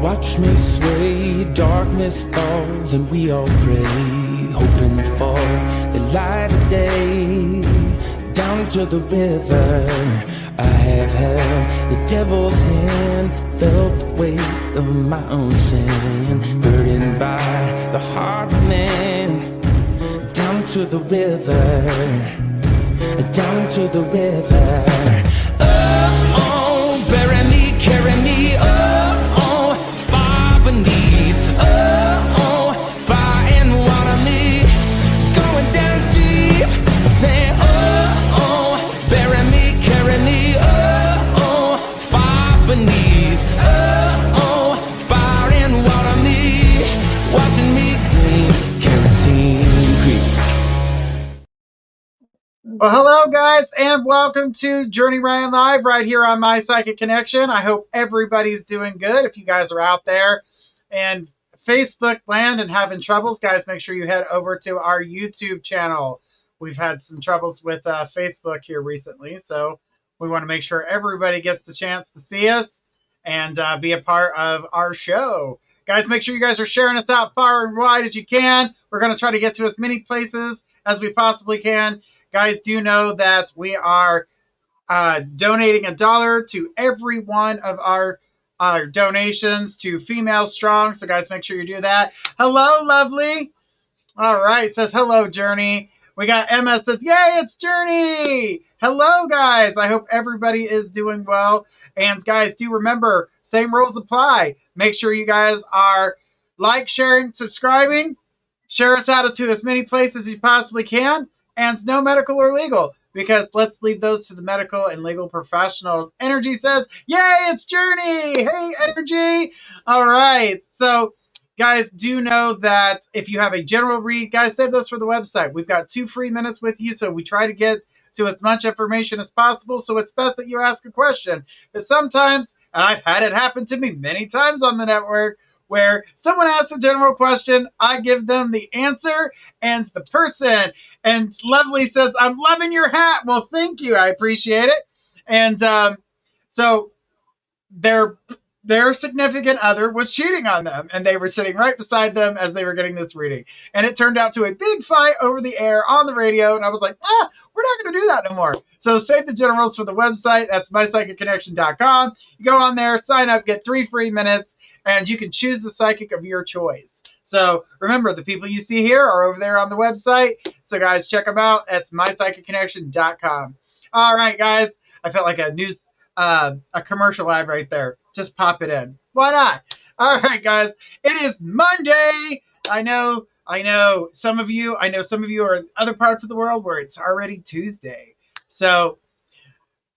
Watch me sway, darkness falls, and we all pray, hoping for the light of day. Down to the river, I have held the devil's hand, felt the weight of my own sin, burdened by the heart of man. Down to the river, down to the river. Oh, bury me, carry me, oh, far beneath, oh, fire and water me, going down deep, saying, oh, bury me, carry me, oh, far beneath, oh, fire and water me, watching me clean, kerosene creek. Well, hello, guys, and welcome to Journey Ryan Live right here on My Psychic Connection. I hope everybody's doing good. If you guys are out there and Facebook land and having troubles, guys, make sure you head over to our YouTube channel. We've had some troubles with Facebook here recently, so we want to make sure everybody gets the chance to see us and be a part of our show. Guys, make sure you guys are sharing us out far and wide as you can. We're going to try to get to as many places as we possibly can. Guys, do know that we are donating $1 to every one of our donations to Female Strong. So, guys, make sure you do that. Hello, lovely. All right, says hello, Journey. We got Emma says, yay, it's Journey. Hello, guys. I hope everybody is doing well. And, guys, do remember, same rules apply. Make sure you guys are sharing, subscribing. Share us out to as many places as you possibly can. And no medical or legal, because let's leave those to the medical and legal professionals. Energy says, yay, it's Journey. Hey, Energy. All right. So, guys, do know that if you have a general read, guys, save those for the website. We've got 2 free minutes with you, so we try to get to as much information as possible. So it's best that you ask a question. Because sometimes, and I've had it happen to me many times on the network, where someone asks a general question, I give them the answer, and the person, and Lovely says, I'm loving your hat. Well, thank you. I appreciate it. And so their significant other was cheating on them, and they were sitting right beside them as they were getting this reading. And it turned out to a big fight over the air on the radio, and I was like, we're not going to do that no more. So save the generals for the website. That's mypsychicconnection.com. You go on there, sign up, get 3 free minutes, and you can choose the psychic of your choice. So remember, the people you see here are over there on the website. So, guys, check them out. That's mypsychicconnection.com. All right, guys. I felt like a commercial ad right there. Just pop it in. Why not? All right, guys. It is Monday. I know some of you are in other parts of the world where it's already Tuesday. So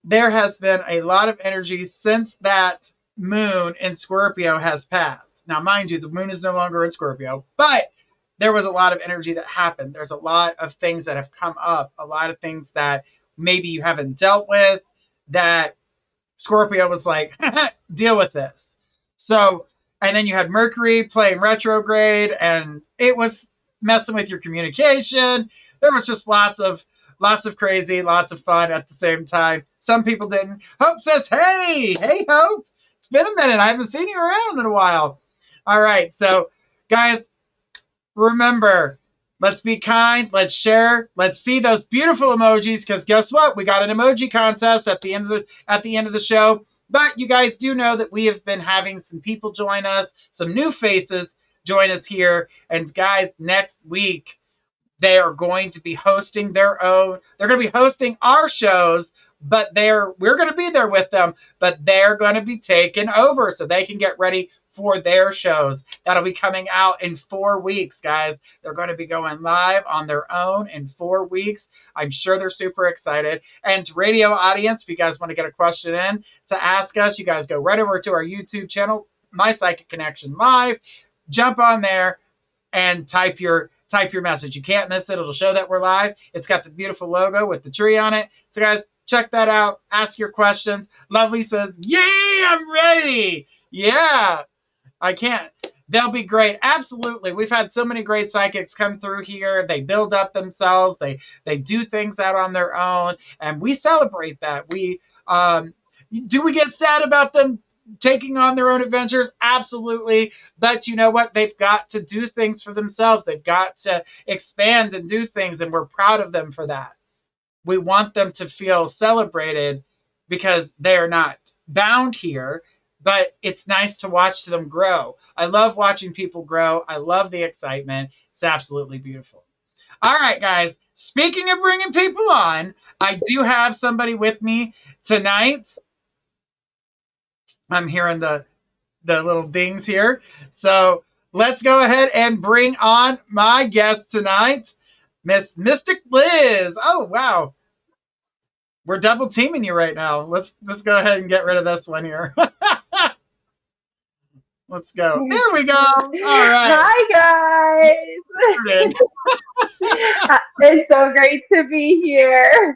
there has been a lot of energy since that moon in Scorpio has passed. Now, mind you, the moon is no longer in Scorpio, but there was a lot of energy that happened. There's a lot of things that have come up, a lot of things that maybe you haven't dealt with, that Scorpio was like, deal with this. So, and then you had Mercury playing retrograde, and it was messing with your communication. There was just lots of crazy, lots of fun at the same time. Some people didn't. Hope says, hey, Hope. It's been a minute. I haven't seen you around in a while. All right. So, guys, remember, let's be kind. Let's share. Let's see those beautiful emojis, because guess what? We got an emoji contest at the end of the show. But you guys do know that we have been having some people join us, some new faces join us here. And guys, next week, they are going to be hosting their own. They're going to be hosting our shows, but we're going to be there with them, but they're going to be taking over so they can get ready for their shows. That'll be coming out in 4 weeks, guys. They're going to be going live on their own in 4 weeks. I'm sure they're super excited. And to radio audience, if you guys want to get a question in to ask us, you guys go right over to our YouTube channel, My Psychic Connection Live. Jump on there and type your message. You can't miss it. It'll show that we're live. It's got the beautiful logo with the tree on it. So, guys, check that out. Ask your questions. Lovely says, yay, I'm ready. Yeah, I can't. They'll be great. Absolutely. We've had so many great psychics come through here. They build up themselves. They do things out on their own, and we celebrate that. Do we get sad about them taking on their own adventures? Absolutely. But you know what? They've got to do things for themselves. They've got to expand and do things, and we're proud of them for that. We want them to feel celebrated because they're not bound here, but it's nice to watch them grow. I love watching people grow. I love the excitement. It's absolutely beautiful. All right, guys. Speaking of bringing people on, I do have somebody with me tonight. I'm hearing the little dings here. So let's go ahead and bring on my guest tonight, Miss Mystic Liz. Oh, wow. We're double teaming you right now. Let's go ahead and get rid of this one here. Let's go. There we go. All right. Hi, guys. It's so great to be here.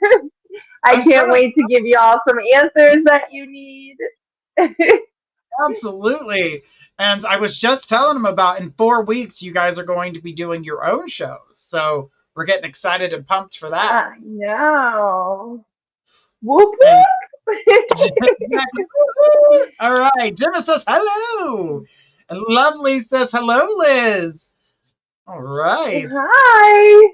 I can't wait to give you all some answers that you need. Absolutely. And I was just telling them about in 4 weeks, you guys are going to be doing your own shows. So we're getting excited and pumped for that. I know. Whoop, whoop. All right. Gemma says hello. And Lovely says hello, Liz. All right. Hi.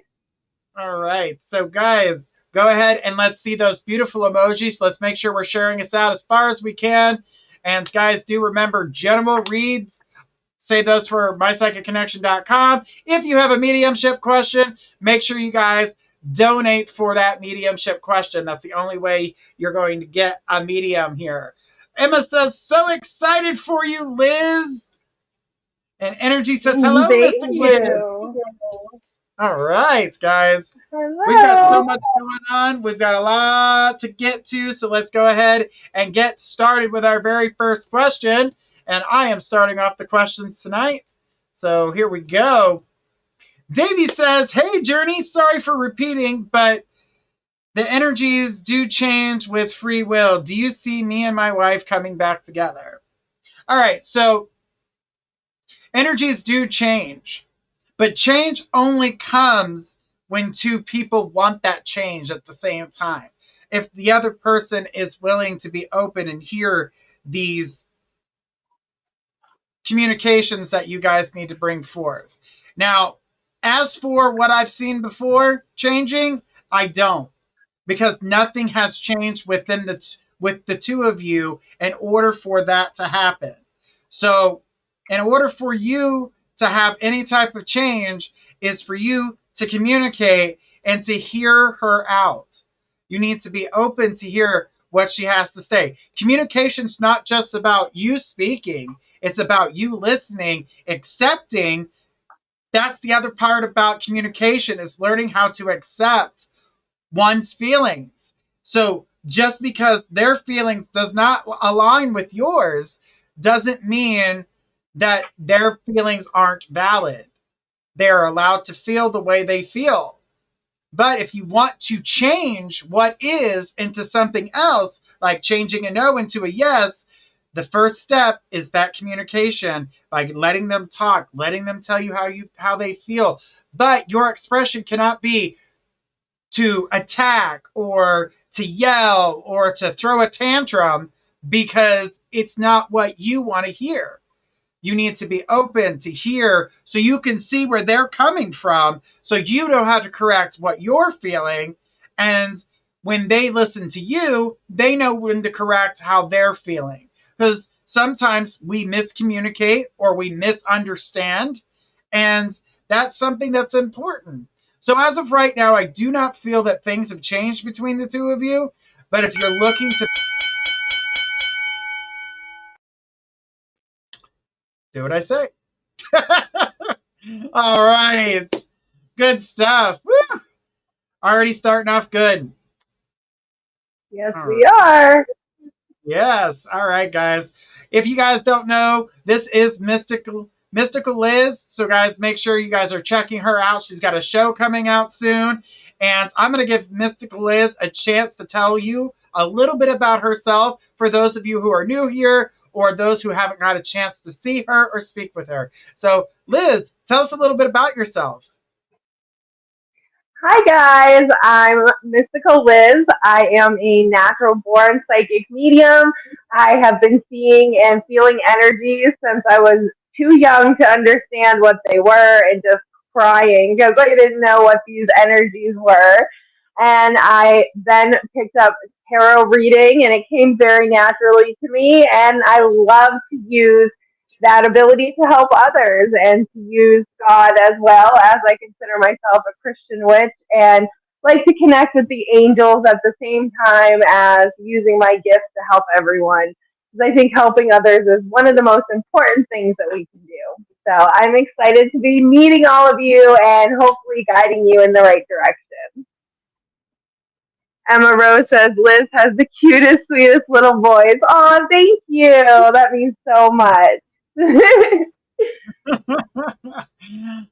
All right. So, guys, go ahead and let's see those beautiful emojis. Let's make sure we're sharing this out as far as we can. And, guys, do remember general reads. Save those for mypsychicconnection.com. If you have a mediumship question, make sure you guys donate for that mediumship question. That's the only way you're going to get a medium here. Emma says, so excited for you, Liz. And Energy says, hello, Mystic Liz. All right, guys. Hello. We've got so much going on. We've got a lot to get to. So let's go ahead and get started with our very first question. And I am starting off the questions tonight. So here we go. Davey says, hey, Journey, sorry for repeating, but the energies do change with free will. Do you see me and my wife coming back together? All right, so energies do change, but change only comes when two people want that change at the same time. If the other person is willing to be open and hear these communications that you guys need to bring forth. Now, as for what I've seen before changing, I don't, because nothing has changed with the two of you in order for that to happen. So in order for you to have any type of change is for you to communicate and to hear her out. You need to be open to hear what she has to say. Communication's not just about you speaking. It's about you listening, accepting. That's the other part about communication, is learning how to accept one's feelings. So just because their feelings does not align with yours doesn't mean that their feelings aren't valid. They're allowed to feel the way they feel. But if you want to change what is into something else, like changing a no into a yes, the first step is that communication, by letting them talk, letting them tell you how they feel. But your expression cannot be to attack or to yell or to throw a tantrum, because it's not what you want to hear. You need to be open to hear so you can see where they're coming from, so you know how to correct what you're feeling. And when they listen to you, they know when to correct how they're feeling. Because sometimes we miscommunicate or we misunderstand, and that's something that's important. So as of right now, I do not feel that things have changed between the two of you. But if you're looking to do what I say. All right. Good stuff. Woo! Already starting off good. Yes, we are. Yes. All right, guys. If you guys don't know, this is Mystical Liz. So, guys, make sure you guys are checking her out. She's got a show coming out soon. And I'm going to give Mystical Liz a chance to tell you a little bit about herself for those of you who are new here or those who haven't got a chance to see her or speak with her. So, Liz, tell us a little bit about yourself. Hi guys, I'm Mystical Liz. I am a natural born psychic medium. I have been seeing and feeling energies since I was too young to understand what they were and just crying because I didn't know what these energies were. And I then picked up tarot reading and it came very naturally to me. And I love to use that ability to help others and to use God as well, as I consider myself a Christian witch and like to connect with the angels at the same time as using my gifts to help everyone. Because I think helping others is one of the most important things that we can do. So I'm excited to be meeting all of you and hopefully guiding you in the right direction. Emma Rose says Liz has the cutest, sweetest little voice. Oh, thank you. That means so much.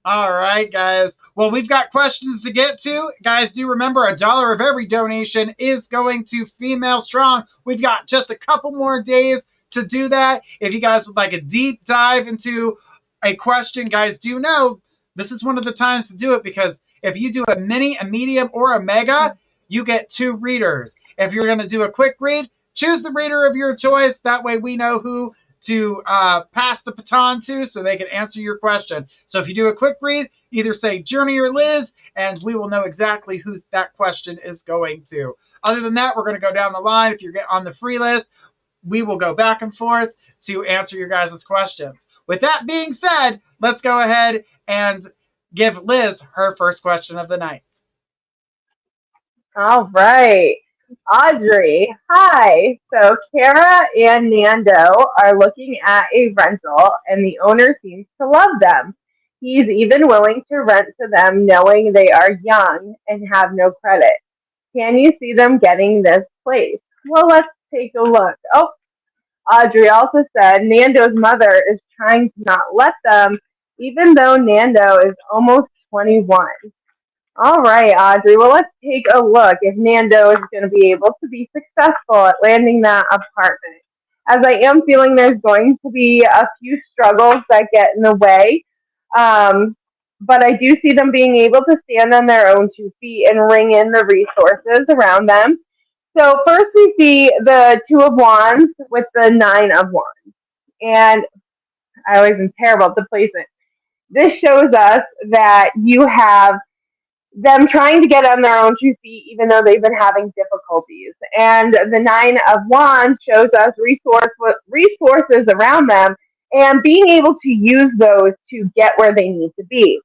All right, guys. Well, we've got questions to get to. Guys, do remember $1 of every donation is going to Female Strong. We've got just a couple more days to do that. If you guys would like a deep dive into a question, guys, do know this is one of the times to do it because if you do a mini, a medium, or a mega, you get 2 readers. If you're going to do a quick read, choose the reader of your choice. That way we know who to pass the baton to so they can answer your question. So if you do a quick read, either say Journey or Liz, and we will know exactly who that question is going to. Other than that, we're going to go down the line. If you're on the free list, we will go back and forth to answer your guys' questions. With that being said, let's go ahead and give Liz her first question of the night. All right. Audrey, hi. So Kara and Nando are looking at a rental and the owner seems to love them. He's even willing to rent to them knowing they are young and have no credit. Can you see them getting this place? Well, let's take a look. Oh, Audrey also said Nando's mother is trying to not let them, even though Nando is almost 21. All right, Audrey. Well, let's take a look if Nando is going to be able to be successful at landing that apartment. As I am feeling there's going to be a few struggles that get in the way, but I do see them being able to stand on their own 2 feet and ring in the resources around them. So first we see the 2 of Wands with the 9 of Wands. And I always am terrible at the placement. This shows us that you have them trying to get on their own 2 feet, even though they've been having difficulties. And the 9 of Wands shows us resources around them and being able to use those to get where they need to be.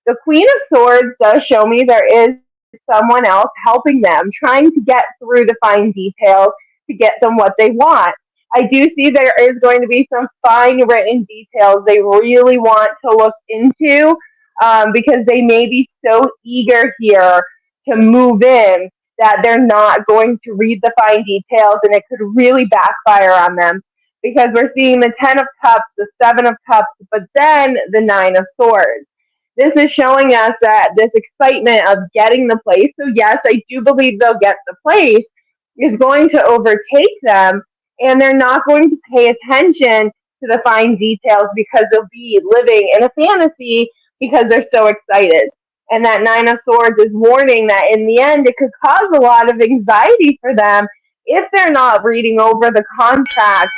The Queen of Swords does show me there is someone else helping them, trying to get through the fine details to get them what they want. I do see there is going to be some fine written details they really want to look into because they may be so eager here to move in that they're not going to read the fine details and it could really backfire on them because we're seeing the 10 of Cups, the 7 of Cups, but then the 9 of Swords. This is showing us that this excitement of getting the place, so yes, I do believe they'll get the place, is going to overtake them, and they're not going to pay attention to the fine details because they'll be living in a fantasy because they're so excited. And that 9 of Swords is warning that in the end, it could cause a lot of anxiety for them if they're not reading over the contract.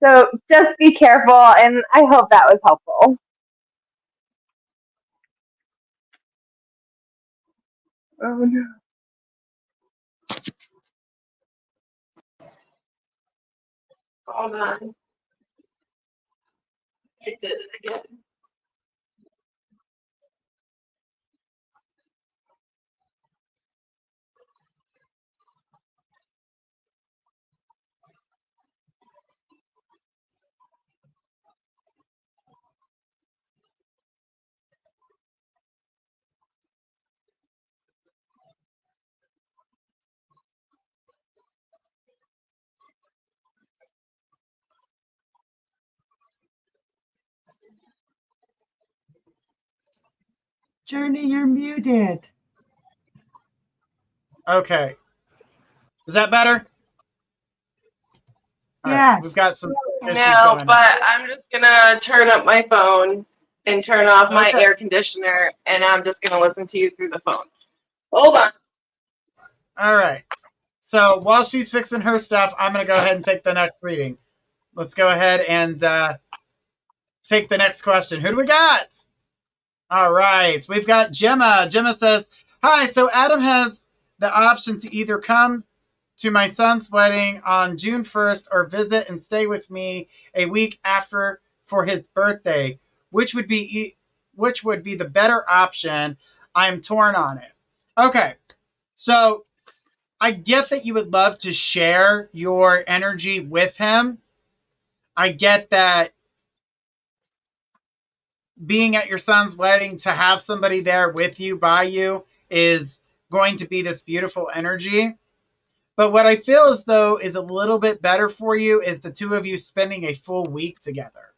So just be careful, and I hope that was helpful. Oh, no. Hold on. It did it again. Journey, you're muted. Okay. Is that better? Yes. We've got some issues No, going on. but I'm just gonna turn up my phone and turn off my Okay. air conditioner, and I'm just going to listen to you through the phone. Hold on. All right. So while she's fixing her stuff, I'm going to go ahead and take the next reading. Let's go ahead and take the next question. Who do we got? All right. We've got Gemma. Gemma says, hi, so Adam has the option to either come to my son's wedding on June 1st or visit and stay with me a week after for his birthday. Which would be the better option? I'm torn on it. Okay. So I get that you would love to share your energy with him. I get that being at your son's wedding, to have somebody there with you, by you, is going to be this beautiful energy. But what I feel as though is a little bit better for you is the two of you spending a full week together.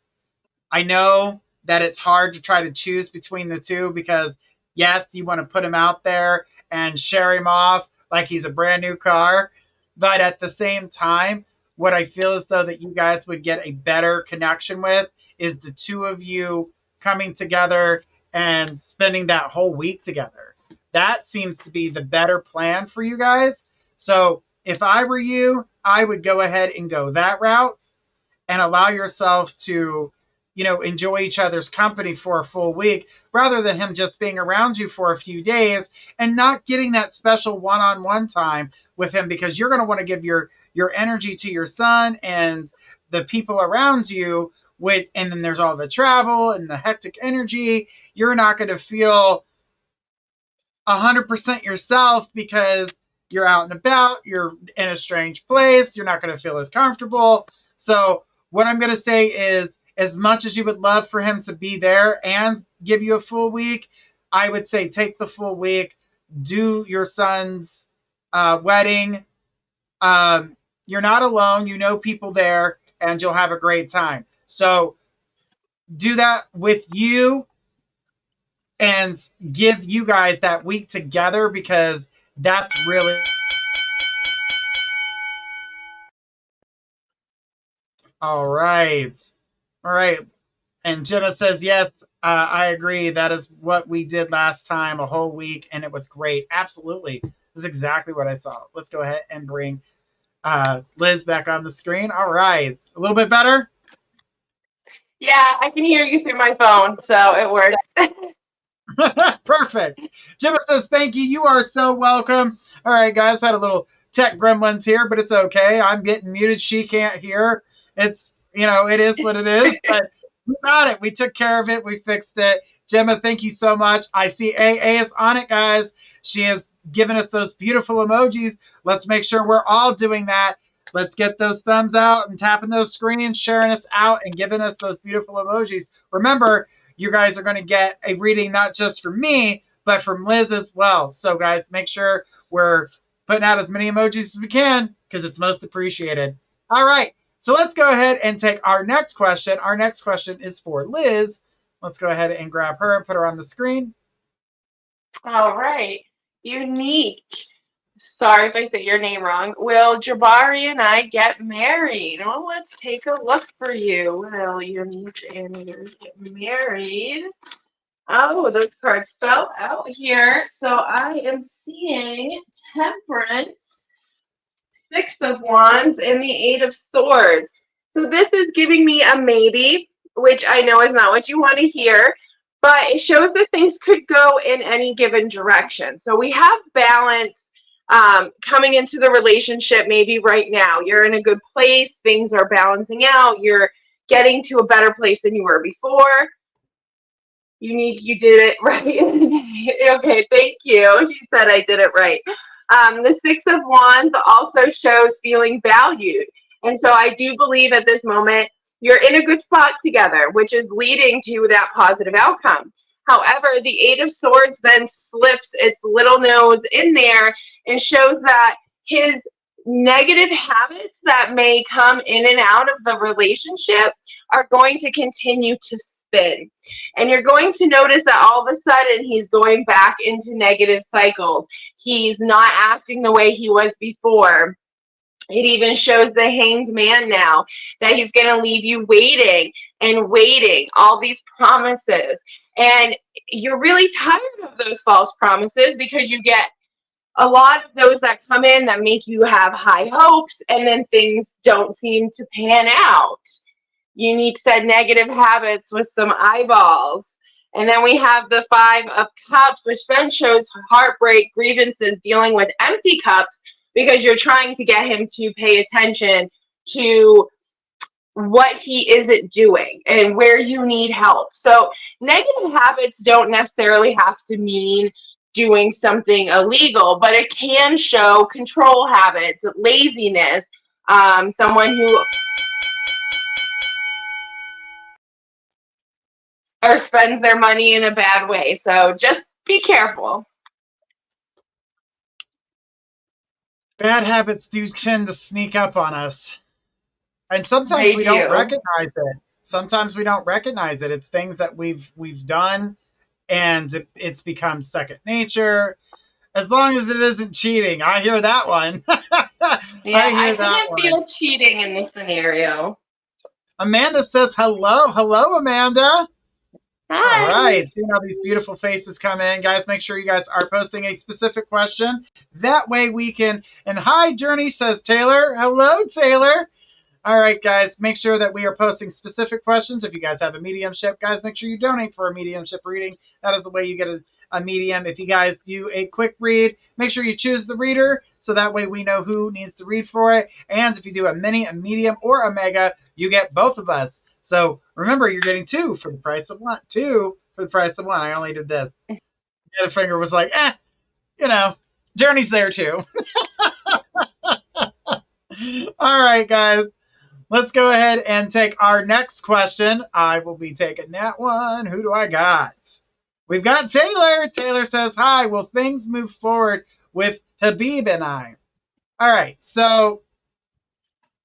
I know that it's hard to try to choose between the two because, yes, you want to put him out there and share him off like he's a brand new car. But at the same time, what I feel as though that you guys would get a better connection with is the two of you coming together and spending that whole week together. That seems to be the better plan for you guys. So if I were you, I would go ahead and go that route and allow yourself to, enjoy each other's company for a full week rather than him just being around you for a few days and not getting that special one-on-one time with him, because you're going to want to give your energy to your son and the people around you. And then there's all the travel and the hectic energy. You're not going to feel 100% yourself because you're out and about, you're in a strange place, you're not going to feel as comfortable. So what I'm going to say is, as much as you would love for him to be there and give you a full week, I would say take the full week, do your son's wedding. You're not alone, you know people there, and you'll have a great time. So do that with you and give you guys that week together, because that's really... All right. And Jenna says, yes, I agree. That is what we did last time, a whole week, and it was great. Absolutely. That's exactly what I saw. Let's go ahead and bring Liz back on the screen. All right. A little bit better? Yeah, I can hear you through my phone, so it works. Perfect. Gemma says, thank you. You are so welcome. All right, guys, had a little tech gremlins here, but it's okay. I'm getting muted. She can't hear. It's, it is what it is, but we got it. We took care of it. We fixed it. Gemma, thank you so much. I see AA is on it, guys. She has given us those beautiful emojis. Let's make sure we're all doing that. Let's get those thumbs out and tapping those screens, sharing us out, and giving us those beautiful emojis. Remember, you guys are going to get a reading not just from me, but from Liz as well. So, guys, make sure we're putting out as many emojis as we can because it's most appreciated. All right. So let's go ahead and take our next question. Our next question is for Liz. Let's go ahead and grab her and put her on the screen. All right. Unique. Sorry if I say your name wrong. Will Jabari and I get married? Well, let's take a look for you. Will Unique and yours get married? Oh, those cards fell out here. So I am seeing Temperance, Six of Wands, and the Eight of Swords. So this is giving me a maybe, which I know is not what you want to hear, but it shows that things could go in any given direction. So we have balance coming into the relationship. Maybe right now you're in a good place, things are balancing out, you're getting to a better place than you were before. You did it right. Okay, thank you. She said I did it right. The Six of Wands also shows feeling valued. And so I do believe at this moment you're in a good spot together, which is leading to that positive outcome. However, the Eight of Swords then slips its little nose in there and shows that his negative habits that may come in and out of the relationship are going to continue to spin. And you're going to notice that all of a sudden he's going back into negative cycles. He's not acting the way he was before. It even shows the Hanged Man now, that he's going to leave you waiting, and waiting, all these promises. And you're really tired of those false promises because you get a lot of those that come in that make you have high hopes, and then things don't seem to pan out. Unique said negative habits with some eyeballs. And then we have the 5 of Cups, which then shows heartbreak, grievances, dealing with empty cups, because you're trying to get him to pay attention to what he isn't doing and where you need help. So negative habits don't necessarily have to mean doing something illegal, but it can show control habits, laziness, someone who or spends their money in a bad way. So just be careful. Bad habits do tend to sneak up on us. And sometimes we don't recognize it. Sometimes we don't recognize it. It's things that we've done, and it's become second nature. As long as it isn't cheating. I hear that one. Yeah, I didn't feel cheating in this scenario. Amanda says hello. Hello, Amanda. Hi. All right. Seeing how these beautiful faces come in. Guys, make sure you guys are posting a specific question. That way we can. And hi, Journey, says Taylor. Hello, Taylor. All right, guys, make sure that we are posting specific questions. If you guys have a mediumship, guys, make sure you donate for a mediumship reading. That is the way you get a medium. If you guys do a quick read, make sure you choose the reader, so that way we know who needs to read for it. And if you do a mini, a medium, or a mega, you get both of us. So remember, you're getting 2 for the price of 1. 2 for the price of 1. I only did this. The other finger was like, Journey's there too. All right, guys. Let's go ahead and take our next question. I will be taking that one. Who do I got? We've got Taylor. Taylor says, hi, will things move forward with Habib and I? All right, so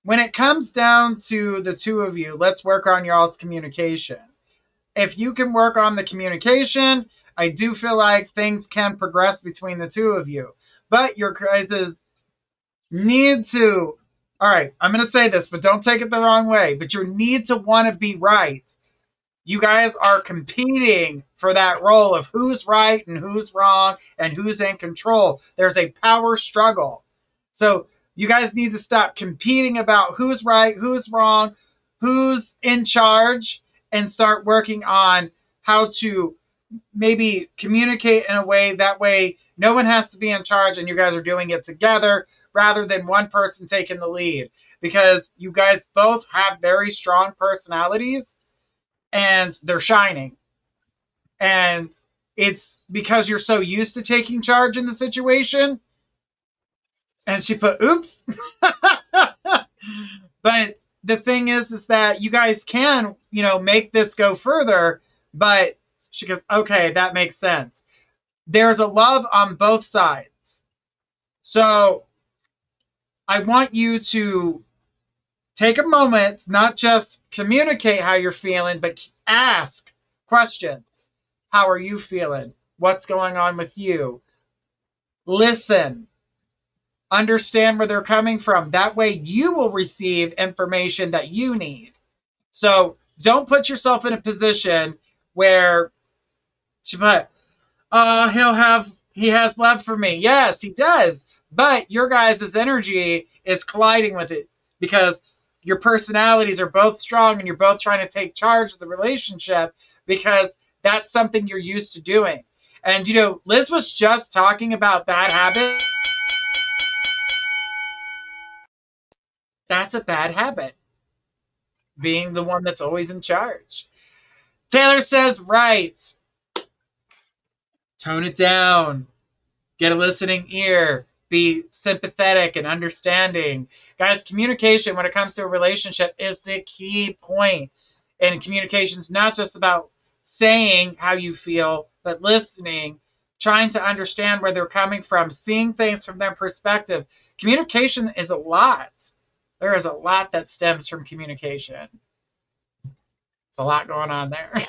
when it comes down to the 2 of you, let's work on y'all's communication. If you can work on the communication, I do feel like things can progress between the 2 of you. But your guys' need to... All right, I'm going to say this, but don't take it the wrong way. But your need to want to be right. You guys are competing for that role of who's right and who's wrong and who's in control. There's a power struggle. So you guys need to stop competing about who's right, who's wrong, who's in charge, and start working on how to maybe communicate in a way that way no one has to be in charge and you guys are doing it together rather than one person taking the lead, because you guys both have very strong personalities and they're shining. And it's because you're so used to taking charge in the situation. And she put, oops. But the thing is that you guys can, make this go further. But she goes, okay, that makes sense. There's a love on both sides. So I want you to take a moment, not just communicate how you're feeling, but ask questions. How are you feeling? What's going on with you? Listen. Understand where they're coming from. That way you will receive information that you need. So don't put yourself in a position where she put, he has love for me. Yes, he does. But your guys' energy is colliding with it because your personalities are both strong and you're both trying to take charge of the relationship because that's something you're used to doing. And, Liz was just talking about bad habits. That's a bad habit, being the one that's always in charge. Taylor says, right. Tone it down. Get a listening ear. Be sympathetic and understanding. Guys, communication when it comes to a relationship is the key point. And communication is not just about saying how you feel, but listening, trying to understand where they're coming from, seeing things from their perspective. Communication is a lot. There is a lot that stems from communication. It's a lot going on there.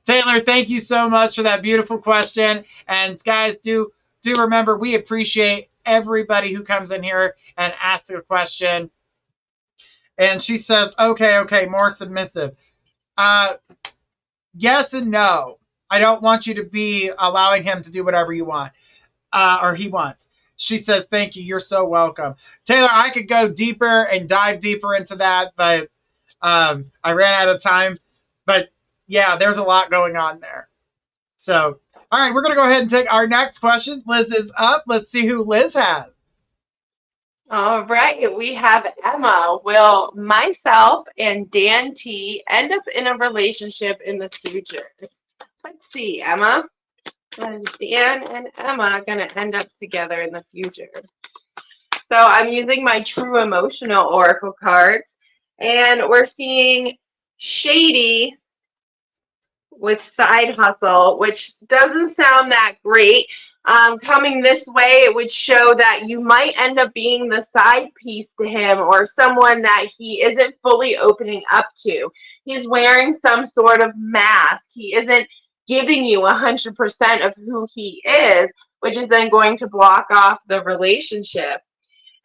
Taylor, thank you so much for that beautiful question. And guys, do remember, we appreciate everybody who comes in here and asks a question. And she says, okay, more submissive. Yes and no. I don't want you to be allowing him to do whatever you want, or he wants. She says, thank you. You're so welcome. Taylor, I could go deeper and dive deeper into that, but I ran out of time. But yeah, there's a lot going on there. So, all right, we're going to go ahead and take our next question. Liz is up. Let's see who Liz has. All right, we have Emma. Will myself and Dan T end up in a relationship in the future? Let's see, Emma. Is Dan and Emma going to end up together in the future? So I'm using my True Emotional Oracle cards, and we're seeing shady with side hustle, which doesn't sound that great. Coming this way, it would show that you might end up being the side piece to him or someone that he isn't fully opening up to. He's wearing some sort of mask. He isn't giving you 100% of who he is, which is then going to block off the relationship.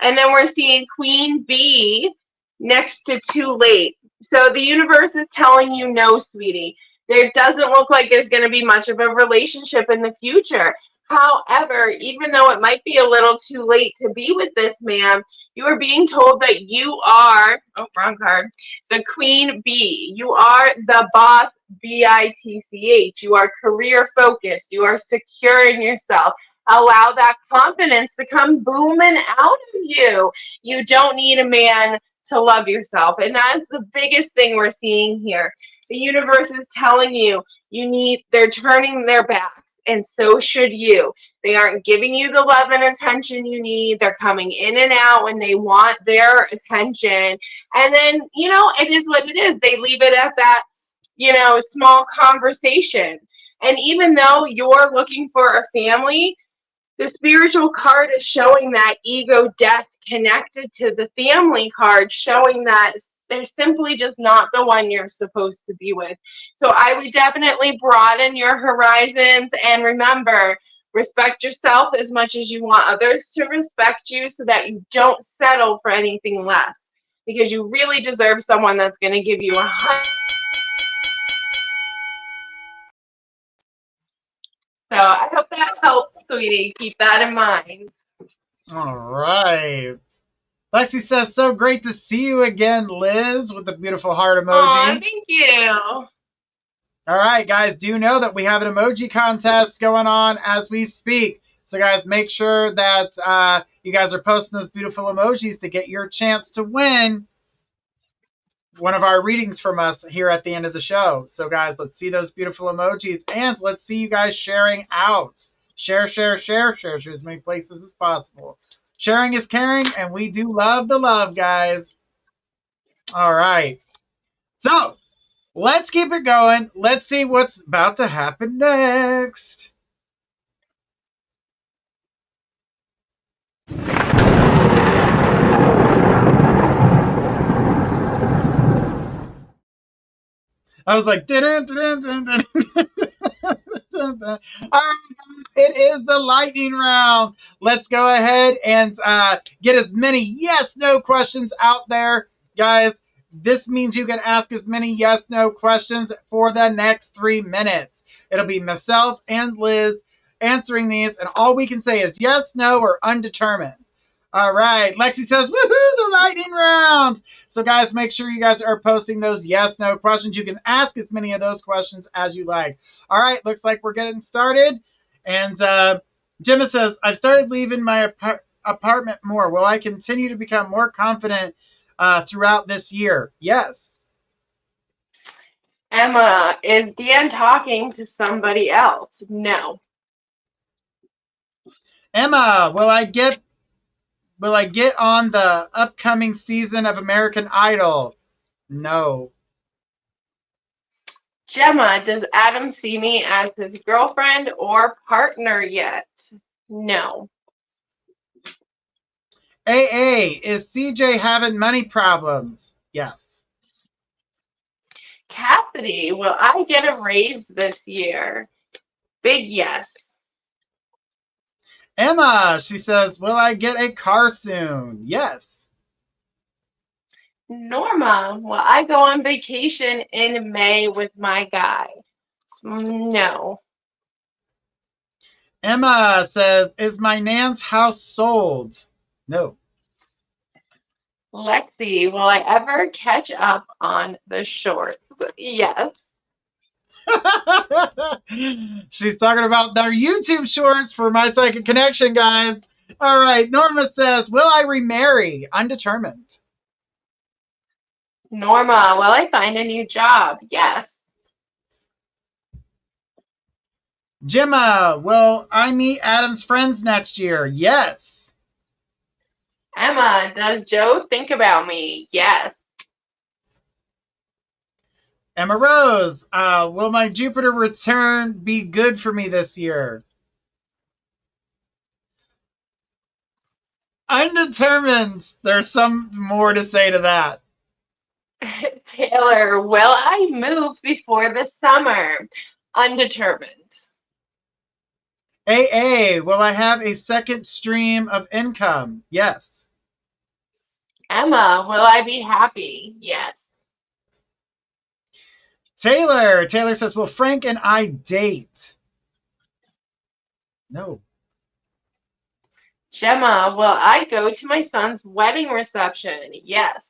And then we're seeing Queen Bee next to Too Late. So the universe is telling you no, sweetie. There doesn't look like there's going to be much of a relationship in the future. However, even though it might be a little too late to be with this man, you are being told that you are, oh, wrong card, the Queen Bee. You are the boss, BITCH. You are career focused. You are secure in yourself. Allow that confidence to come booming out of you. You don't need a man to love yourself. And that's the biggest thing we're seeing here. The universe is telling you they're turning their backs, and so should you. They aren't giving you the love and attention you need. They're coming in and out when they want their attention. And then, it is what it is. They leave it at that, small conversation. And even though you're looking for a family, the spiritual card is showing that ego death connected to the family card, showing that they're simply just not the one you're supposed to be with. So I would definitely broaden your horizons, and remember, respect yourself as much as you want others to respect you, so that you don't settle for anything less, because you really deserve someone that's going to give you 100. So I hope that helps, sweetie. Keep that in mind. All right. Lexi says, so great to see you again, Liz, with the beautiful heart emoji. Aw, thank you. All right, guys, do know that we have an emoji contest going on as we speak. So, guys, make sure that you guys are posting those beautiful emojis to get your chance to win one of our readings from us here at the end of the show. So, guys, let's see those beautiful emojis, and let's see you guys sharing out. Share to as many places as possible. Sharing is caring, and we do love the love, guys. All right. So, let's keep it going. Let's see what's about to happen next. I was like, dun, dun, dun, dun, dun, dun. All right, it is the lightning round. Let's go ahead and get as many yes/no questions out there, guys. This means you can ask as many yes/no questions for the next 3 minutes. It'll be myself and Liz answering these, and all we can say is yes, no, or undetermined. All right, Lexi says, woohoo, the lightning round. So, guys, make sure you guys are posting those yes/no questions. You can ask as many of those questions as you like. All right, looks like we're getting started. And Gemma says, I've started leaving my apartment more. Will I continue to become more confident throughout this year? Yes. Emma, is Dan talking to somebody else? No. Emma, will I get on the upcoming season of American Idol? No. Gemma, does Adam see me as his girlfriend or partner yet? No. AA, is CJ having money problems? Yes. Cassidy, will I get a raise this year? Big yes. Emma, she says, will I get a car soon? Yes. Norma, well, I go on vacation in May with my guy. No. Emma says, is my Nan's house sold? No. Lexi, will I ever catch up on the shorts? Yes. She's talking about their YouTube shorts for My Psychic Connection, guys. All right. Norma says, will I remarry? Undetermined. Norma, will I find a new job? Yes. Gemma, will I meet Adam's friends next year? Yes. Emma, does Joe think about me? Yes. Emma Rose, will my Jupiter return be good for me this year? Undetermined. There's some more to say to that. Taylor, will I move before the summer? Undetermined. AA, will I have a second stream of income? Yes. Emma, will I be happy? Yes. Taylor says, will Frank and I date? No. Gemma, will I go to my son's wedding reception? Yes.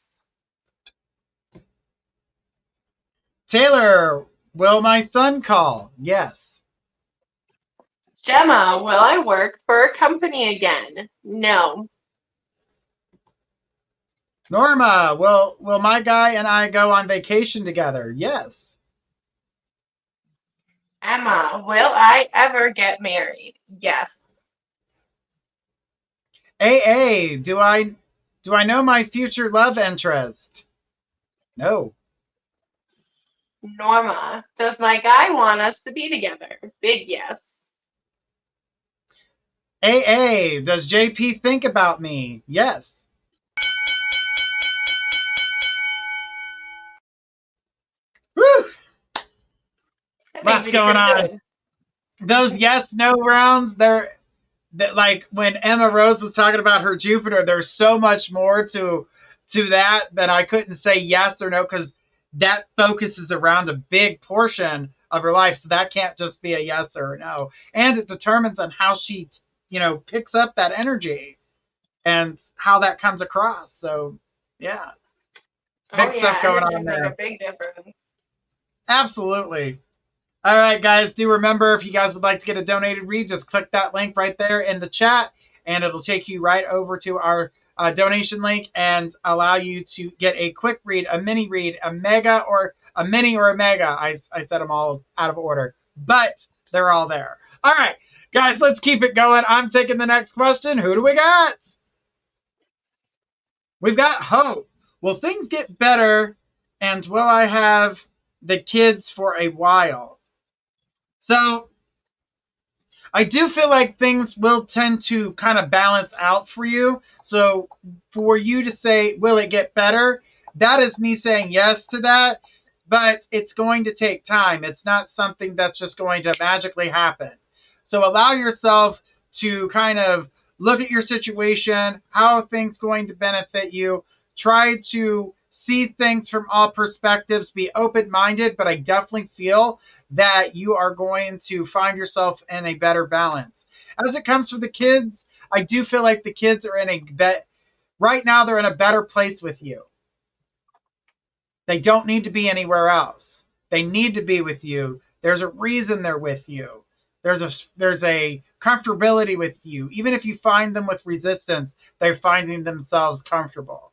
Taylor, will my son call? Yes. Gemma, will I work for a company again? No. Norma, will my guy and I go on vacation together? Yes. Emma, will I ever get married? Yes. AA, do I know my future love interest? No. Norma, does my guy want us to be together? Big yes. AA, does JP think about me? Yes. Woo! Lots going on. Those yes/no rounds, they're like when Emma Rose was talking about her Jupiter, there's so much more to that I couldn't say yes or no because that focuses around a big portion of her life. So that can't just be a yes or a no. And it determines on how she, picks up that energy and how that comes across. So, yeah. Big stuff going on there. A big difference. Absolutely. All right, guys, do remember if you guys would like to get a donated read, just click that link right there in the chat, and it'll take you right over to our donation link and allow you to get a quick read, a mini read, a mega or a mini or a mega. I said them all out of order, but they're all there. All right, guys, let's keep it going. I'm taking the next question. Who do we got? We've got Hope. Will things get better, and will I have the kids for a while? So I do feel like things will tend to kind of balance out for you. So for you to say, will it get better? That is me saying yes to that, but it's going to take time. It's not something that's just going to magically happen. So allow yourself to kind of look at your situation, how are things going to benefit you, try to see things from all perspectives, be open-minded, but I definitely feel that you are going to find yourself in a better balance. As it comes for the kids, I do feel like the kids are right now they're in a better place with you. They don't need to be anywhere else. They need to be with you. There's a reason they're with you. There's a comfortability with you. Even if you find them with resistance, they're finding themselves comfortable.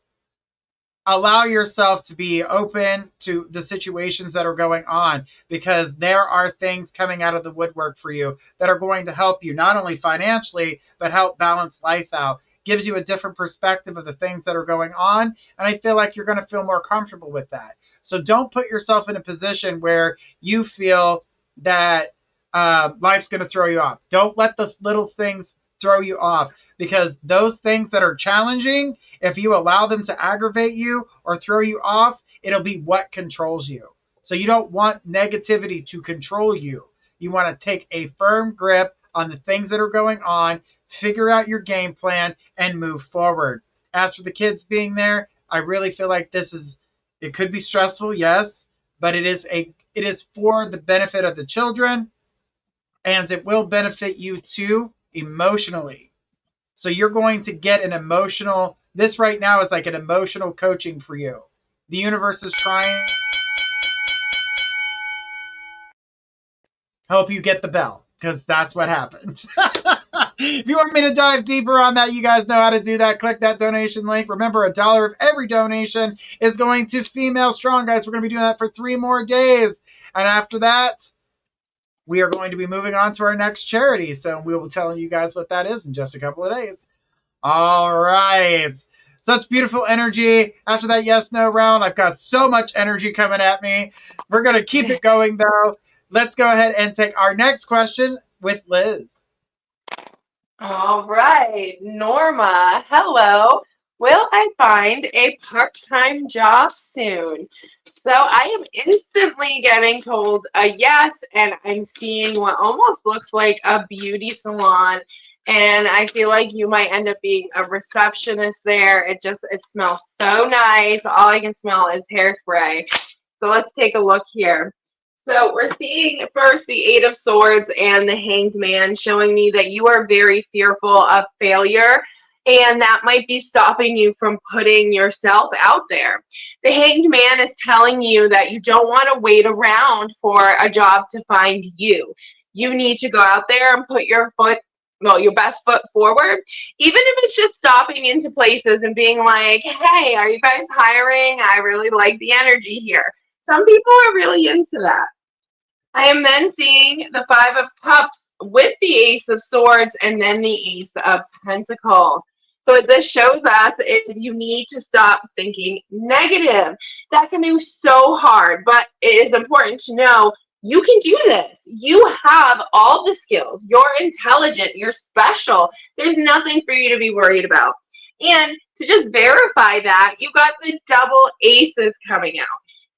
Allow yourself to be open to the situations that are going on because there are things coming out of the woodwork for you that are going to help you not only financially, but help balance life out. Gives you a different perspective of the things that are going on. And I feel like you're going to feel more comfortable with that. So don't put yourself in a position where you feel that life's going to throw you off. Don't let the little things throw you off because those things that are challenging, if you allow them to aggravate you or throw you off, it'll be what controls you. So you don't want negativity to control you. You want to take a firm grip on the things that are going on, figure out your game plan, and move forward. As for the kids being there, I really feel like it could be stressful, yes, but it is for the benefit of the children, and it will benefit you too emotionally. So you're going to get this right now is like an emotional coaching for you. The universe is trying to help you get the bell, because that's what happens. If you want me to dive deeper on that, you guys know how to do that. Click that donation link. Remember, $1 of every donation is going to Female Strong, guys. We're going to be doing that for 3 more days. And after that, we are going to be moving on to our next charity. So we will tell you guys what that is in just a couple of days. All right. Such beautiful energy. After that yes/no round, I've got so much energy coming at me. We're going to keep it going, though. Let's go ahead and take our next question with Liz. All right, Norma, hello. Will I find a part-time job soon? So I am instantly getting told a yes, and I'm seeing what almost looks like a beauty salon. And I feel like you might end up being a receptionist there. It smells so nice. All I can smell is hairspray. So let's take a look here. So we're seeing first the Eight of Swords and the Hanged Man, showing me that you are very fearful of failure, and that might be stopping you from putting yourself out there. The Hanged Man is telling you that you don't want to wait around for a job to find you. You need to go out there and put your best foot forward, even if it's just stopping into places and being like, hey, are you guys hiring? I really like the energy here. Some people are really into that. I am then seeing the Five of Cups with the Ace of Swords and then the Ace of Pentacles. So what this shows us is you need to stop thinking negative. That can be so hard, but it is important to know you can do this. You have all the skills. You're intelligent. You're special. There's nothing for you to be worried about. And to just verify that, you got the double aces coming out.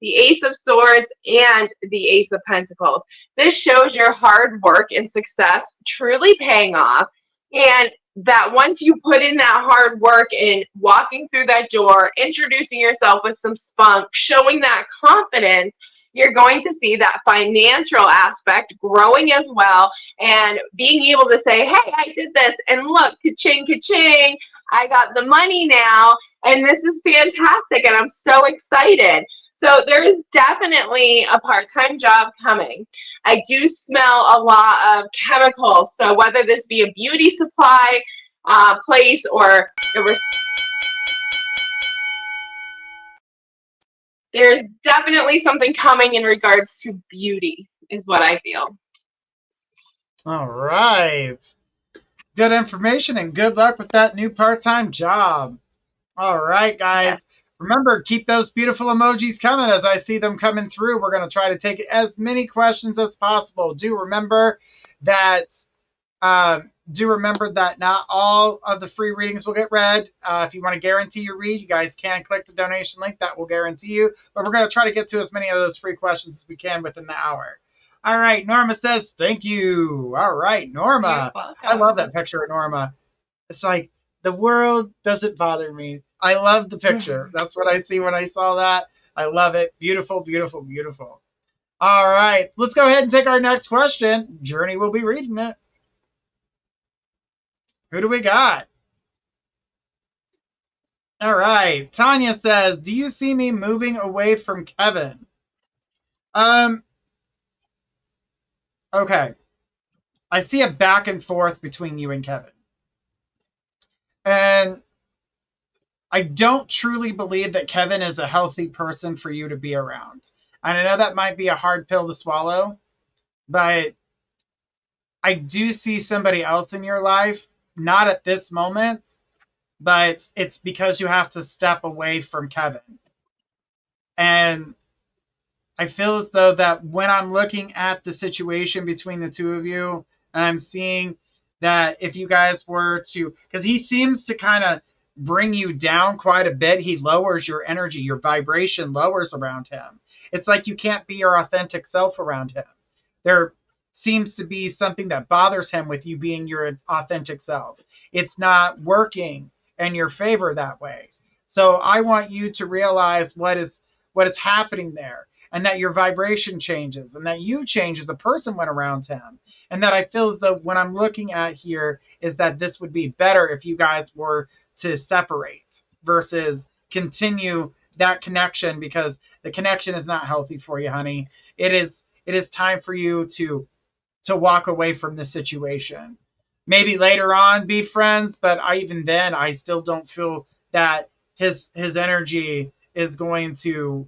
The Ace of Swords and the Ace of Pentacles. This shows your hard work and success truly paying off, and that once you put in that hard work in walking through that door, introducing yourself with some spunk, showing that confidence, you're going to see that financial aspect growing as well, and being able to say, hey, I did this, and look, ka-ching, ka-ching, I got the money now, and this is fantastic, and I'm so excited. So there is definitely a part-time job coming. I do smell a lot of chemicals. So whether this be a beauty supply place or there's definitely something coming in regards to beauty is what I feel. All right. Good information and good luck with that new part-time job. All right, guys. Yeah. Remember, keep those beautiful emojis coming as I see them coming through. We're going to try to take as many questions as possible. Do remember that not all of the free readings will get read. If you want to guarantee your read, you guys can click the donation link. That will guarantee you. But we're going to try to get to as many of those free questions as we can within the hour. All right, Norma says, thank you. All right, Norma. I love that picture of Norma. It's like, the world doesn't bother me. I love the picture. That's what I see when I saw that. I love it. Beautiful, beautiful, beautiful. All right. Let's go ahead and take our next question. Journey will be reading it. Who do we got? All right. Tanya says, do you see me moving away from Kevin? Okay. I see a back and forth between you and Kevin. And I don't truly believe that Kevin is a healthy person for you to be around. And I know that might be a hard pill to swallow, but I do see somebody else in your life, not at this moment, but it's because you have to step away from Kevin. And I feel as though that when I'm looking at the situation between the two of you, and I'm seeing that if you guys were to, because he seems to kind of bring you down quite a bit. He lowers your energy, your vibration lowers around him. It's like you can't be your authentic self around him. There seems to be something that bothers him with you being your authentic self. It's not working in your favor that way. So I want you to realize what is happening there, and that your vibration changes, and that you change as a person when around him. And that I feel as though what I'm looking at here is that this would be better if you guys were to separate versus continue that connection, because the connection is not healthy for you, honey. It is time for you to walk away from the situation. Maybe later on be friends, but even then I still don't feel that his energy is going to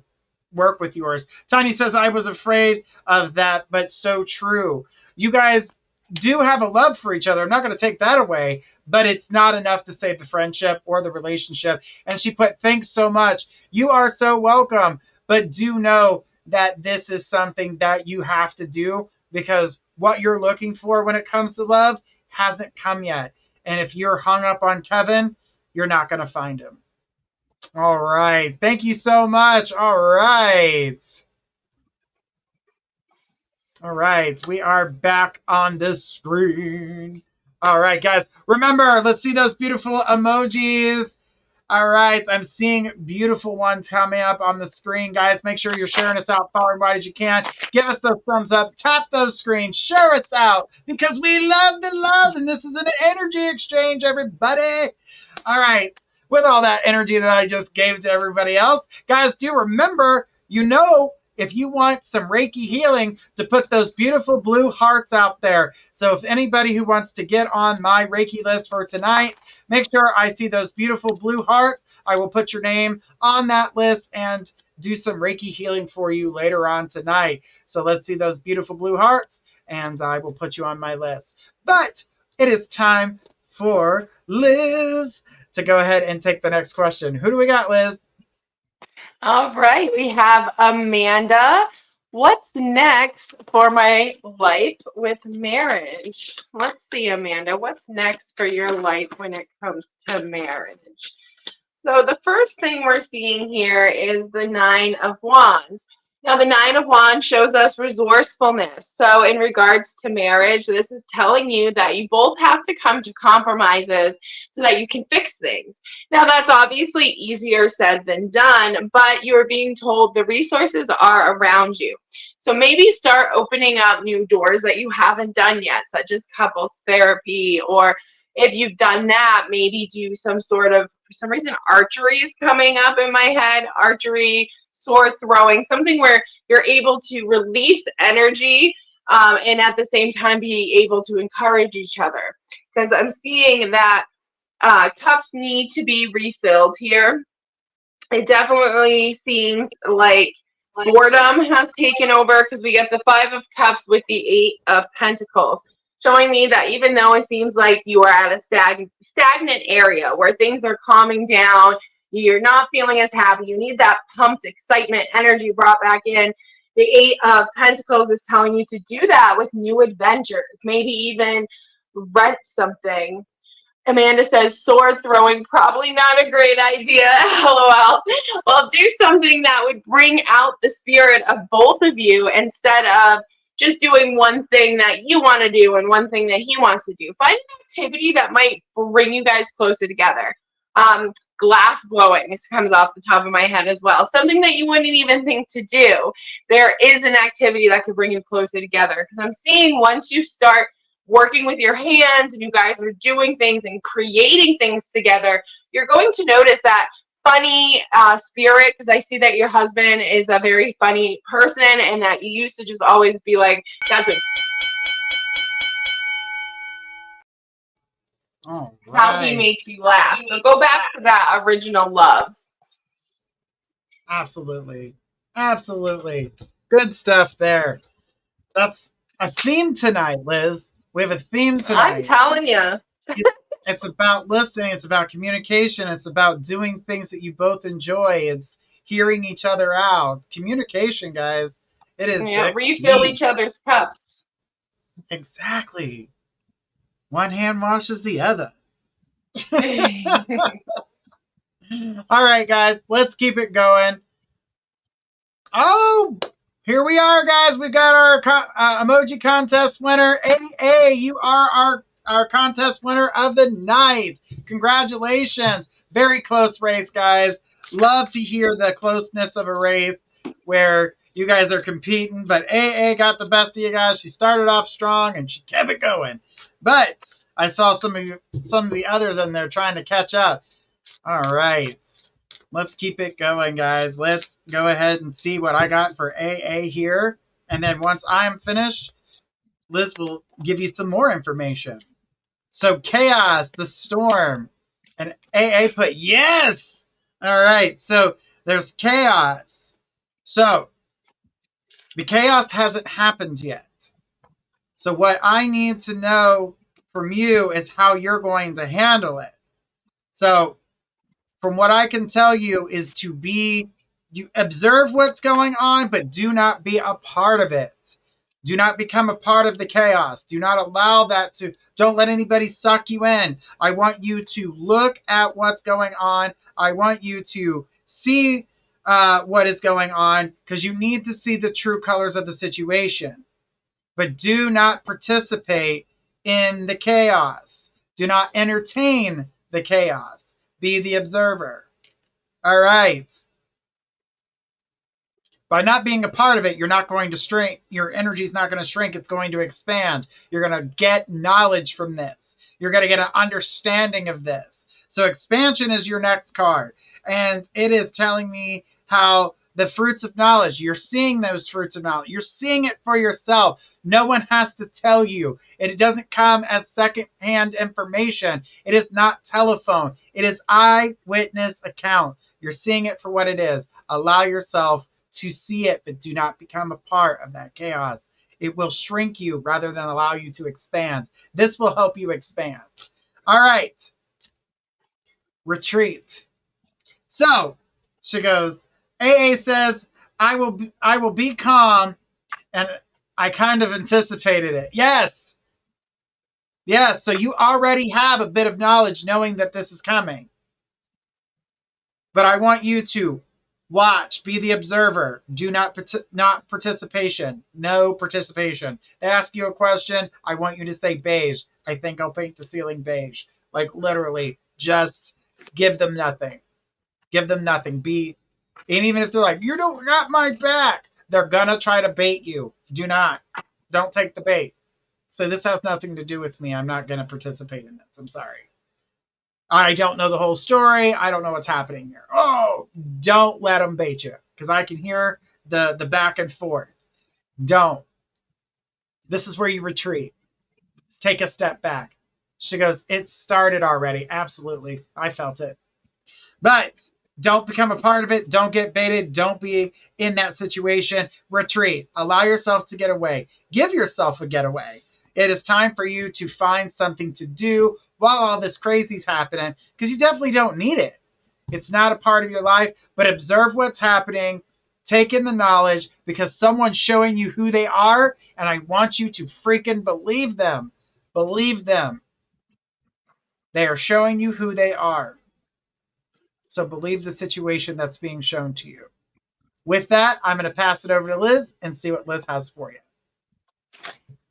work with yours. Tanya says, I was afraid of that, but so true. You guys do have a love for each other. I'm not going to take that away, but it's not enough to save the friendship or the relationship. And she put, thanks so much. You are so welcome. But do know that this is something that you have to do, because what you're looking for when it comes to love hasn't come yet. And if you're hung up on Kevin, you're not going to find him. All right. Thank you so much. All right. All right. We are back on the screen. All right, guys. Remember, let's see those beautiful emojis. All right. I'm seeing beautiful ones coming up on the screen, guys. Make sure you're sharing us out far and wide as you can. Give us those thumbs up. Tap those screens. Share us out, because we love the love. And this is an energy exchange, everybody. All right. With all that energy that I just gave to everybody else, guys, do remember, if you want some Reiki healing, to put those beautiful blue hearts out there. So if anybody who wants to get on my Reiki list for tonight, make sure I see those beautiful blue hearts. I will put your name on that list and do some Reiki healing for you later on tonight. So let's see those beautiful blue hearts, and I will put you on my list. But it is time for Liz to go ahead and take the next question. Who do we got, Liz? All right, we have Amanda. What's next for my life with marriage? Let's see, Amanda, what's next for your life when it comes to marriage? So the first thing we're seeing here is the Nine of Wands. Now, the Nine of Wands shows us resourcefulness. So in regards to marriage, this is telling you that you both have to come to compromises so that you can fix things. Now, that's obviously easier said than done, but you're being told the resources are around you. So maybe start opening up new doors that you haven't done yet, such as couples therapy, or if you've done that, maybe do some sort of, for some reason, archery is coming up in my head, archery, sword throwing, something where you're able to release energy and at the same time be able to encourage each other. Because I'm seeing that cups need to be refilled here. It definitely seems like boredom has taken over, because we get the Five of Cups with the Eight of Pentacles, showing me that even though it seems like you are at a stagnant area where things are calming down, you're not feeling as happy, you need that pumped excitement, energy brought back in. The Eight of Pentacles is telling you to do that with new adventures, maybe even rent something. Amanda says sword throwing, probably not a great idea. LOL. Well, do something that would bring out the spirit of both of you, instead of just doing one thing that you want to do and one thing that he wants to do. Find an activity that might bring you guys closer together. Glass blowing, this comes off the top of my head as well. Something that you wouldn't even think to do. There is an activity that could bring you closer together, because I'm seeing once you start working with your hands and you guys are doing things and creating things together, you're going to notice that funny spirit, because I see that your husband is a very funny person, and that you used to just always be like, that's it. All right. How he makes you laugh. So go back to that original love. Absolutely. Absolutely. Good stuff there. That's a theme tonight, Liz. We have a theme tonight. I'm telling you. It's about listening. It's about communication. It's about doing things that you both enjoy. It's hearing each other out. Communication, guys. It is. Yeah, refill each other's cups. Exactly. One hand washes the other. All right, guys. Let's keep it going. Oh, here we are, guys. We got our emoji contest winner. AA, you are our contest winner of the night. Congratulations. Very close race, guys. Love to hear the closeness of a race where you guys are competing, but AA got the best of you guys. She started off strong and she kept it going. But I saw some of the others in there trying to catch up. All right. Let's keep it going, guys. Let's go ahead and see what I got for AA here. And then once I'm finished, Liz will give you some more information. So chaos, the storm, and AA put yes. All right, so there's chaos. So the chaos hasn't happened yet. So what I need to know from you is how you're going to handle it. So from what I can tell you is you observe what's going on, but do not be a part of it. Do not become a part of the chaos. Do not allow that don't let anybody suck you in. I want you to look at what's going on. I want you to see what is going on, because you need to see the true colors of the situation. But do not participate in the chaos. Do not entertain the chaos. Be the observer. All right. By not being a part of it, you're not going to shrink. Your energy is not going to shrink. It's going to expand. You're going to get knowledge from this. You're going to get an understanding of this. So expansion is your next card. And it is telling me how the fruits of knowledge, you're seeing those fruits of knowledge. You're seeing it for yourself. No one has to tell you. It doesn't come as secondhand information. It is not telephone. It is eyewitness account. You're seeing it for what it is. Allow yourself to see it, but do not become a part of that chaos. It will shrink you rather than allow you to expand. This will help you expand. All right. Retreat. So she goes, AA says, I will be calm, and I kind of anticipated it. Yes. Yes. So you already have a bit of knowledge knowing that this is coming. But I want you to watch, be the observer. Do not participation. No participation. They ask you a question. I want you to say beige. I think I'll paint the ceiling beige. Like literally, just give them nothing. Give them nothing. And even if they're like, you don't got my back, they're gonna try to bait you. Don't take the bait. So this has nothing to do with me. I'm not gonna participate in this. I'm sorry. I don't know the whole story. I don't know what's happening here. Oh, don't let them bait you, because I can hear the back and forth. Don't. This is where you retreat. Take a step back. She goes, it started already. Absolutely. I felt it. But don't become a part of it. Don't get baited. Don't be in that situation. Retreat. Allow yourself to get away. Give yourself a getaway. It is time for you to find something to do while all this crazy's happening, because you definitely don't need it. It's not a part of your life, but observe what's happening. Take in the knowledge, because someone's showing you who they are, and I want you to freaking believe them. Believe them. They are showing you who they are. So believe the situation that's being shown to you. With that, I'm going to pass it over to Liz and see what Liz has for you.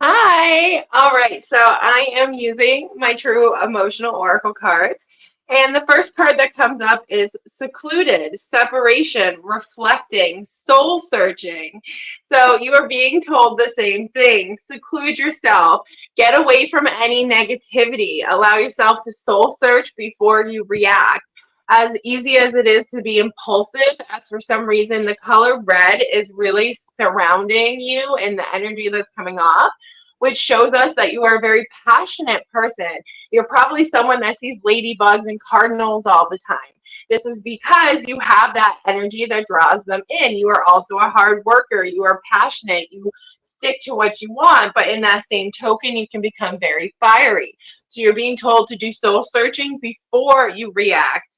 Hi. All right. So I am using my True Emotional Oracle cards. And the first card that comes up is secluded, separation, reflecting, soul searching. So you are being told the same thing. Seclude yourself. Get away from any negativity. Allow yourself to soul search before you react. As easy as it is to be impulsive, as for some reason the color red is really surrounding you and the energy that's coming off, which shows us that you are a very passionate person. You're probably someone that sees ladybugs and cardinals all the time. This is because you have that energy that draws them in. You are also a hard worker. You are passionate. You stick to what you want, but in that same token, you can become very fiery. So you're being told to do soul searching before you react.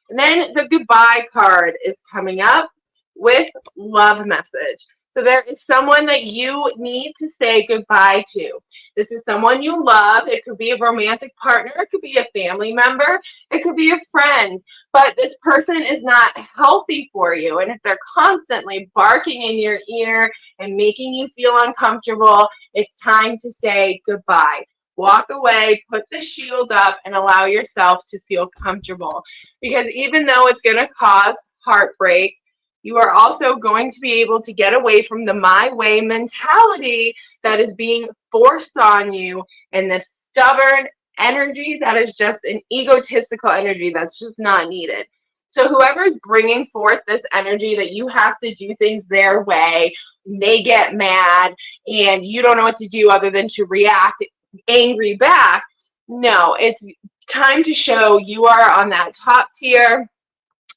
And then the goodbye card is coming up with love message. So there is someone that you need to say goodbye to. This is someone you love. It could be a romantic partner. It could be a family member. It could be a friend. But this person is not healthy for you. And if they're constantly barking in your ear and making you feel uncomfortable, it's time to say goodbye. walk away, put the shield up, and allow yourself to feel comfortable. Because even though it's going to cause heartbreak, you are also going to be able to get away from the my way mentality that is being forced on you, and this stubborn energy that is just an egotistical energy that's just not needed. So whoever's bringing forth this energy that you have to do things their way, they get mad and you don't know what to do other than to react angry back. No, it's time to show you are on that top tier.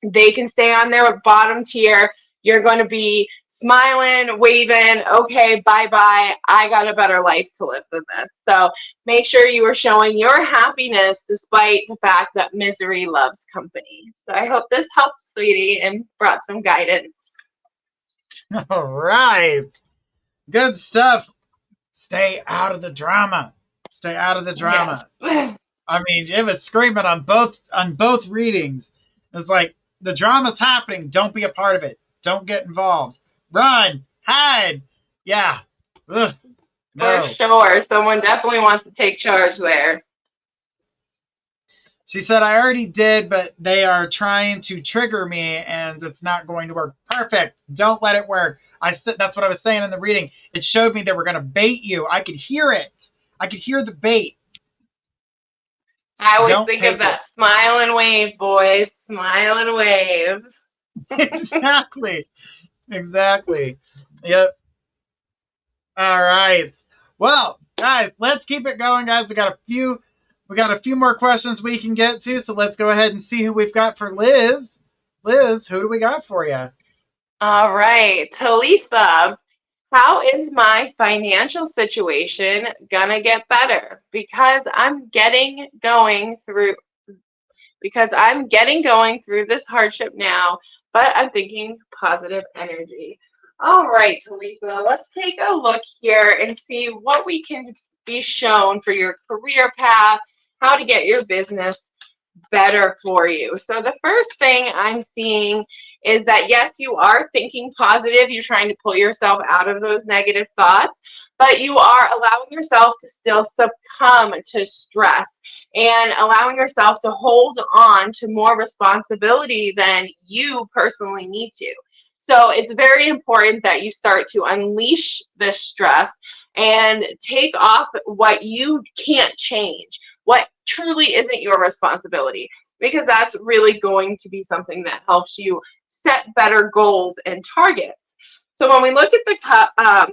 They can stay on their bottom tier. You're going to be smiling, waving, okay, bye-bye. I got a better life to live than this. So make sure you are showing your happiness despite the fact that misery loves company. So I hope this helps, sweetie, and brought some guidance. All right. Good stuff. Stay out of the drama. Stay out of the drama. Yes. I mean, it was screaming on both readings. It's like, the drama's happening. Don't be a part of it. Don't get involved. Run. Hide. Yeah. Ugh. No. For sure. Someone definitely wants to take charge there. She said, I already did, but they are trying to trigger me and it's not going to work. Perfect. Don't let it work. That's what I was saying in the reading. It showed me they were going to bait you. I could hear it. I could hear the bait. I always think of that smile and wave, boys. Smile and wave. Exactly. Exactly. Yep. All right. Well, guys, let's keep it going, guys. We got a few more questions we can get to, so let's go ahead and see who we've got for Liz. Liz, who do we got for you? All right. Talitha, how is my financial situation gonna get better? Because I'm getting going through this hardship now, but I'm thinking positive energy. All right, Talitha, let's take a look here and see what we can be shown for your career path, how to get your business better for you. So the first thing I'm seeing is that, yes, you are thinking positive. You're trying to pull yourself out of those negative thoughts, but you are allowing yourself to still succumb to stress and allowing yourself to hold on to more responsibility than you personally need to. So it's very important that you start to unleash this stress and take off what you can't change, what truly isn't your responsibility, because that's really going to be something that helps you set better goals and targets. So when we look at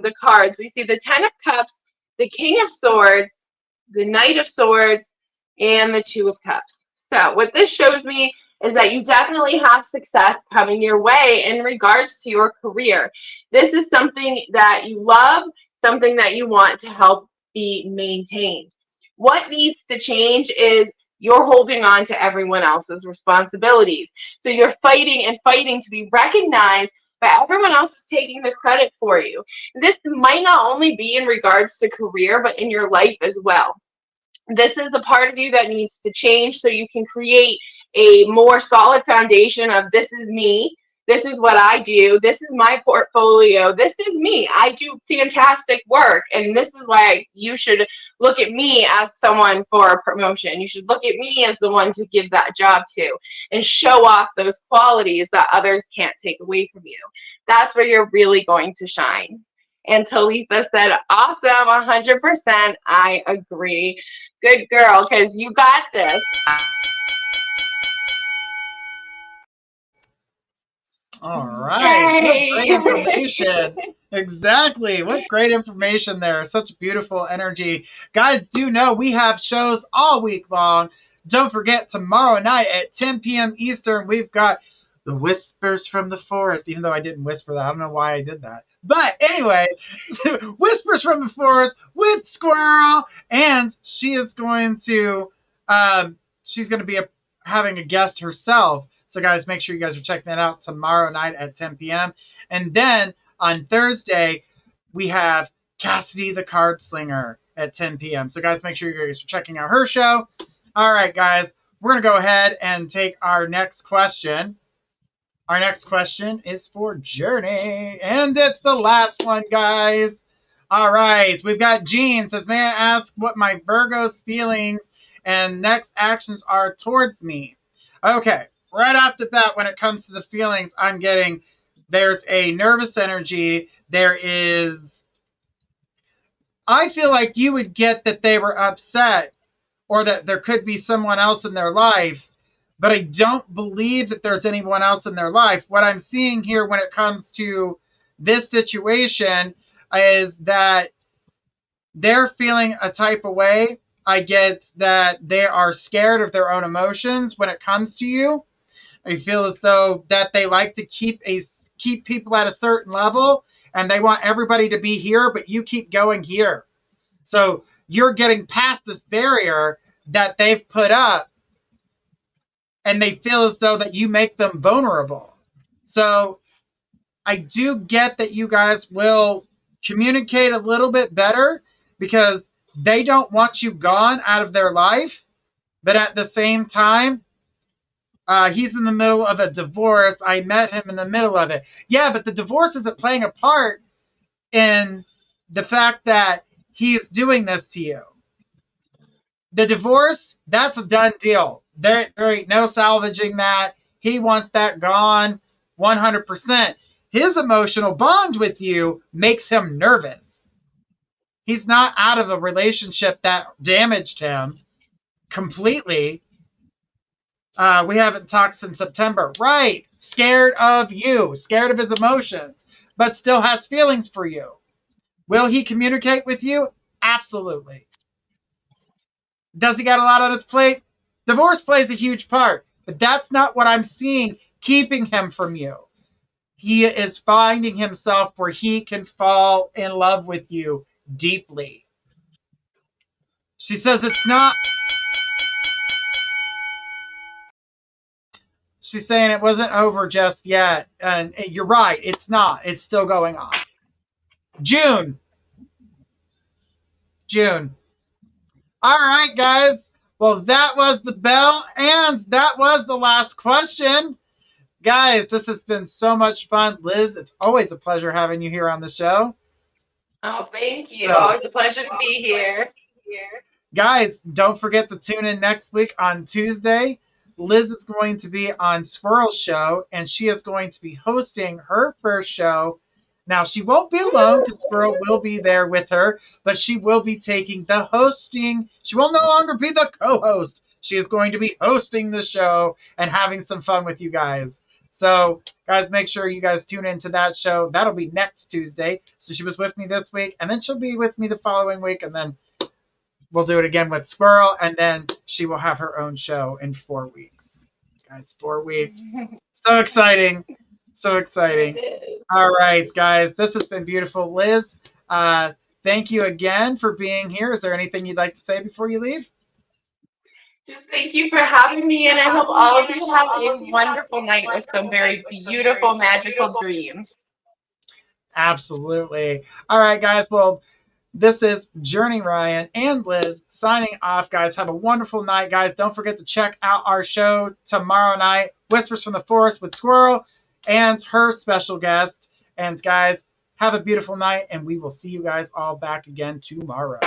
the cards, we see the Ten of Cups, the King of Swords, the Knight of Swords, and the Two of Cups. So what this shows me is that you definitely have success coming your way in regards to your career. This is something that you love, something that you want to help be maintained. What needs to change is you're holding on to everyone else's responsibilities. So you're fighting and fighting to be recognized, but everyone else is taking the credit for you. This might not only be in regards to career, but in your life as well. This is the part of you that needs to change so you can create a more solid foundation of, this is me, this is what I do, this is my portfolio, this is me, I do fantastic work, and this is why you should look at me as someone for a promotion. You should look at me as the one to give that job to and show off those qualities that others can't take away from you. That's where you're really going to shine. And Talitha said, awesome, 100%. I agree. Good girl, because you got this. All right. What great information. Exactly. What great information there. Such beautiful energy. Guys, do know we have shows all week long. Don't forget, tomorrow night at 10 p.m. Eastern, we've got the Whispers from the Forest, even though I didn't whisper that. I don't know why I did that. But anyway, Whispers from the Forest with Squirrel, and she is going to be having a guest herself. So guys, make sure you guys are checking that out tomorrow night at 10 p.m. And then on Thursday, we have Cassidy the Card Slinger at 10 p.m. So guys, make sure you guys are checking out her show. All right, guys, we're going to go ahead and take our next question. Our next question is for Journey, and it's the last one, guys. All right, we've got Jean says, may I ask what my Virgo's feelings and next actions are towards me? Okay, right off the bat, when it comes to the feelings, I'm getting there's a nervous energy. I feel like you would get that they were upset or that there could be someone else in their life, but I don't believe that there's anyone else in their life. What I'm seeing here when it comes to this situation is that they're feeling a type of way. I get that they are scared of their own emotions when it comes to you. I feel as though that they like to keep people at a certain level, and they want everybody to be here, but you keep going here. So you're getting past this barrier that they've put up, and they feel as though that you make them vulnerable. So I do get that you guys will communicate a little bit better because they don't want you gone out of their life, but at the same time, he's in the middle of a divorce. I met him in the middle of it. Yeah, but the divorce isn't playing a part in the fact that he's doing this to you. The divorce, that's a done deal. There ain't no salvaging that. He wants that gone 100%. His emotional bond with you makes him nervous. He's not out of a relationship that damaged him completely. We haven't talked since September. Right. Scared of you, scared of his emotions, but still has feelings for you. Will he communicate with you? Absolutely. Does he got a lot on his plate? Divorce plays a huge part, but that's not what I'm seeing keeping him from you. He is finding himself where he can fall in love with you deeply. She says it's not. She's saying it wasn't over just yet. And you're right. It's not. It's still going on. June. All right, guys. Well, that was the bell, and that was the last question. Guys, this has been so much fun. Liz, it's always a pleasure having you here on the show. Oh, thank you. Always a pleasure to be here. Guys, don't forget to tune in next week on Tuesday. Liz is going to be on Squirrel's show, and she is going to be hosting her first show. Now, she won't be alone because Squirrel will be there with her, but she will be taking the hosting. She will no longer be the co-host. She is going to be hosting the show and having some fun with you guys. So, guys, make sure you guys tune into that show. That'll be next Tuesday. So she was with me this week, and then she'll be with me the following week, and then we'll do it again with Squirrel, and then she will have her own show in 4 weeks. Guys, 4 weeks. So exciting. So exciting. All right, guys. This has been beautiful. Liz, thank you again for being here. Is there anything you'd like to say before you leave? Just thank you for having me, and I hope all of you have a wonderful night with some very beautiful, magical dreams. Absolutely. All right, guys. Well, this is Journey Ryan and Liz signing off, guys. Have a wonderful night, guys. Don't forget to check out our show tomorrow night, Whispers from the Forest with Squirrel and her special guest. And, guys, have a beautiful night, and we will see you guys all back again tomorrow.